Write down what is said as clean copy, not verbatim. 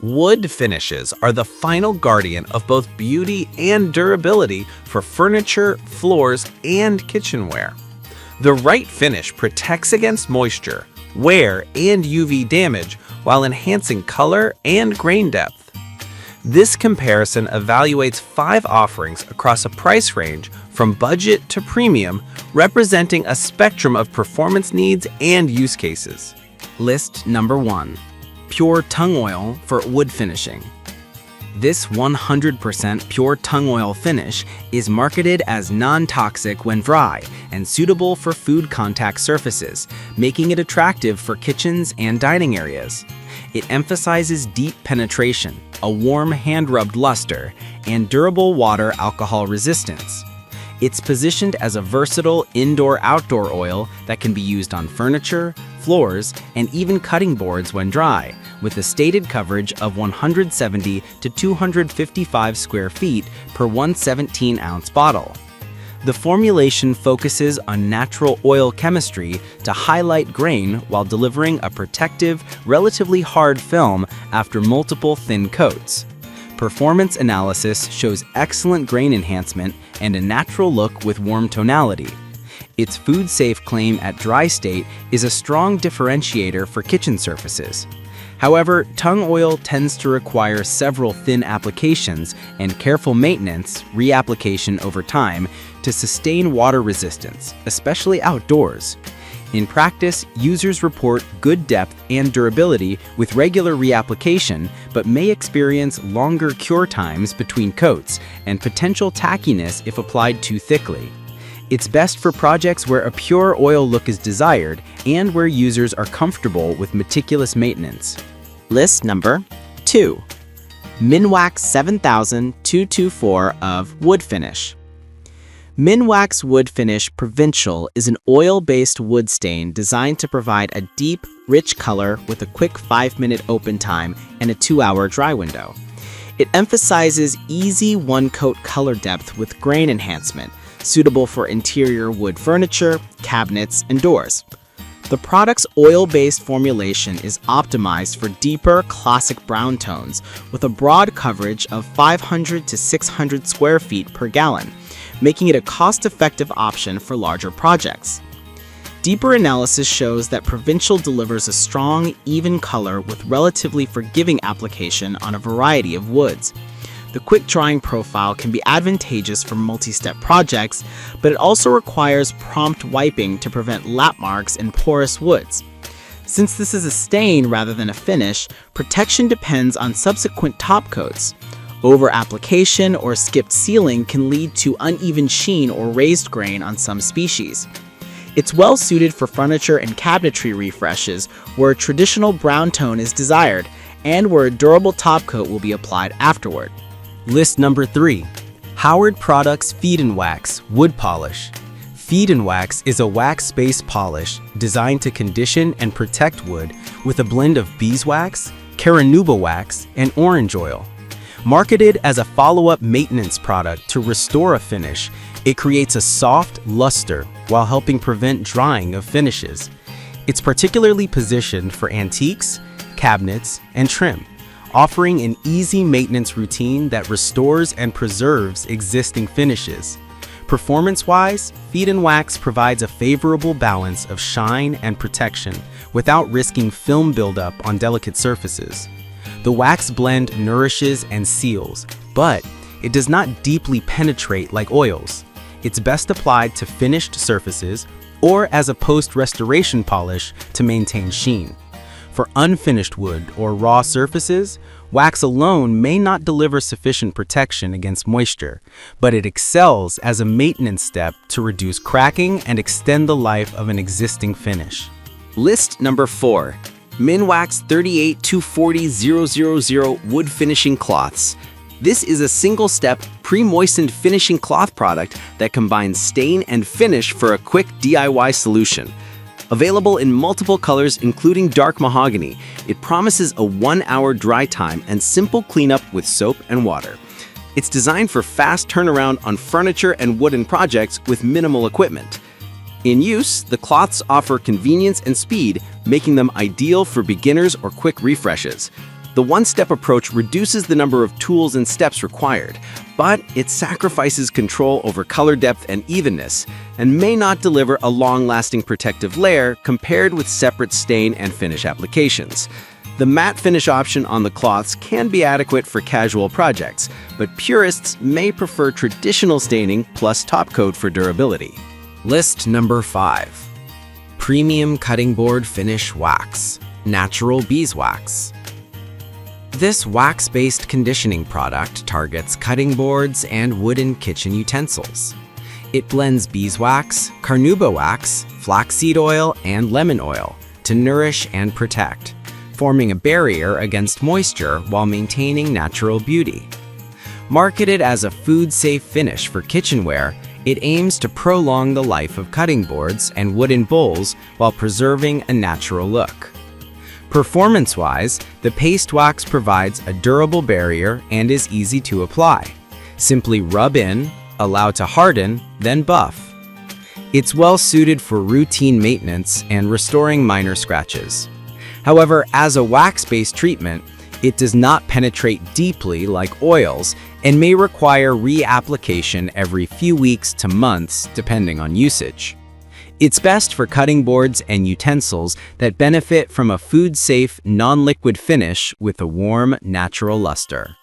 Wood finishes are the final guardian of both beauty and durability for furniture, floors, and kitchenware. The right finish protects against moisture, wear, and UV damage while enhancing color and grain depth. This comparison evaluates 5 offerings across a price range from budget to premium, representing a spectrum of performance needs and use cases. List number 1. Pure tung oil for wood finishing. This 100% pure tung oil finish is marketed as non-toxic when dry and suitable for food contact surfaces, making it attractive for kitchens and dining areas. It emphasizes deep penetration, a warm hand-rubbed luster, and durable water alcohol resistance. It's positioned as a versatile indoor-outdoor oil that can be used on furniture, floors, and even cutting boards when dry, with a stated coverage of 170 to 255 square feet per 117-ounce bottle. The formulation focuses on natural oil chemistry to highlight grain while delivering a protective, relatively hard film after multiple thin coats. Performance analysis shows excellent grain enhancement and a natural look with warm tonality. Its food-safe claim at dry state is a strong differentiator for kitchen surfaces. However, tung oil tends to require several thin applications and careful maintenance, reapplication over time, to sustain water resistance, especially outdoors. In practice, users report good depth and durability with regular reapplication, but may experience longer cure times between coats and potential tackiness if applied too thickly. It's best for projects where a pure oil look is desired and where users are comfortable with meticulous maintenance. List number 2. Minwax 7224 of wood finish. Minwax Wood Finish Provincial is an oil-based wood stain designed to provide a deep, rich color with a quick 5-minute open time and a 2-hour dry window. It emphasizes easy one-coat color depth with grain enhancement, suitable for interior wood furniture, cabinets, and doors. The product's oil-based formulation is optimized for deeper, classic brown tones with a broad coverage of 500 to 600 square feet per gallon, making it a cost-effective option for larger projects. Deeper analysis shows that Provincial delivers a strong, even color with relatively forgiving application on a variety of woods. The quick drying profile can be advantageous for multi-step projects, but it also requires prompt wiping to prevent lap marks in porous woods. Since this is a stain rather than a finish, protection depends on subsequent top coats. Over-application or skipped sealing can lead to uneven sheen or raised grain on some species. It's well suited for furniture and cabinetry refreshes where a traditional brown tone is desired and where a durable top coat will be applied afterward. List number 3. Howard Products Feed and Wax Wood Polish. Feed and Wax is a wax-based polish designed to condition and protect wood with a blend of beeswax, carnauba wax, and orange oil. Marketed as a follow-up maintenance product to restore a finish, it creates a soft luster while helping prevent drying of finishes. It's particularly positioned for antiques, cabinets, and trim, offering an easy maintenance routine that restores and preserves existing finishes. Performance-wise, Feed and Wax provides a favorable balance of shine and protection without risking film buildup on delicate surfaces. The wax blend nourishes and seals, but it does not deeply penetrate like oils. It's best applied to finished surfaces or as a post-restoration polish to maintain sheen. For unfinished wood or raw surfaces, wax alone may not deliver sufficient protection against moisture, but it excels as a maintenance step to reduce cracking and extend the life of an existing finish. List number 4. Minwax 38240 Wood Finishing Cloths. This is a single-step, pre-moistened finishing cloth product that combines stain and finish for a quick DIY solution. Available in multiple colors including dark mahogany, it promises a 1-hour dry time and simple cleanup with soap and water. It's designed for fast turnaround on furniture and wooden projects with minimal equipment. In use, the cloths offer convenience and speed, making them ideal for beginners or quick refreshes. The one-step approach reduces the number of tools and steps required, but it sacrifices control over color depth and evenness, and may not deliver a long-lasting protective layer compared with separate stain and finish applications. The matte finish option on the cloths can be adequate for casual projects, but purists may prefer traditional staining plus top coat for durability. List number 5. Premium Cutting Board Finish Wax, Natural Beeswax. This wax-based conditioning product targets cutting boards and wooden kitchen utensils. It blends beeswax, carnauba wax, flaxseed oil, and lemon oil to nourish and protect, forming a barrier against moisture while maintaining natural beauty. Marketed as a food-safe finish for kitchenware, it aims to prolong the life of cutting boards and wooden bowls while preserving a natural look. Performance-wise, the paste wax provides a durable barrier and is easy to apply. Simply rub in, allow to harden, then buff. It's well suited for routine maintenance and restoring minor scratches. However, as a wax-based treatment, it does not penetrate deeply like oils and may require reapplication every few weeks to months depending on usage. It's best for cutting boards and utensils that benefit from a food-safe, non-liquid finish with a warm, natural luster.